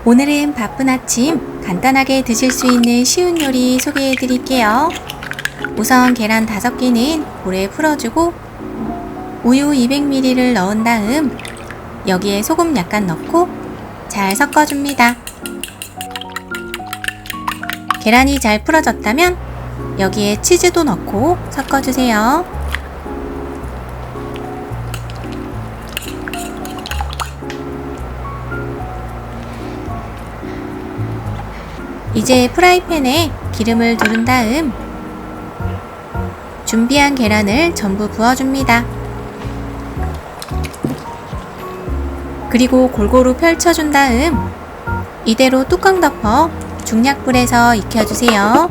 오늘은 바쁜 아침 간단하게 드실 수 있는 쉬운 요리 소개해 드릴게요. 우선 계란 5개는 볼에 풀어주고 우유 200ml를 넣은 다음 여기에 소금 약간 넣고 잘 섞어줍니다. 계란이 잘 풀어졌다면 여기에 치즈도 넣고 섞어주세요. 이제 프라이팬에 기름을 두른 다음 준비한 계란을 전부 부어줍니다. 그리고 골고루 펼쳐준 다음 이대로 뚜껑 덮어 중약불에서 익혀주세요.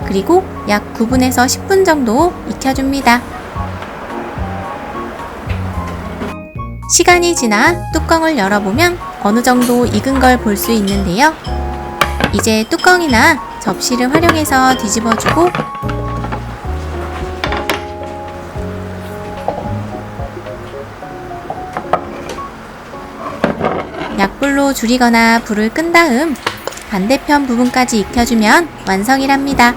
그리고 약 9분에서 10분 정도 익혀줍니다. 시간이 지나 뚜껑을 열어보면 어느 정도 익은 걸 볼 수 있는데요. 이제 뚜껑이나 접시를 활용해서 뒤집어주고 약불로 줄이거나 불을 끈 다음 반대편 부분까지 익혀주면 완성이랍니다.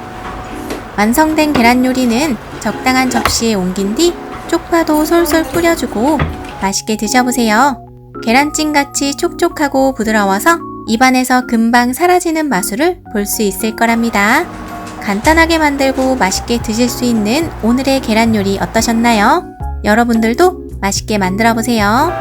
완성된 계란 요리는 적당한 접시에 옮긴 뒤 쪽파도 솔솔 뿌려주고 맛있게 드셔보세요. 계란찜같이 촉촉하고 부드러워서 입안에서 금방 사라지는 맛을 볼 수 있을 거랍니다. 간단하게 만들고 맛있게 드실 수 있는 오늘의 계란 요리 어떠셨나요? 여러분들도 맛있게 만들어 보세요.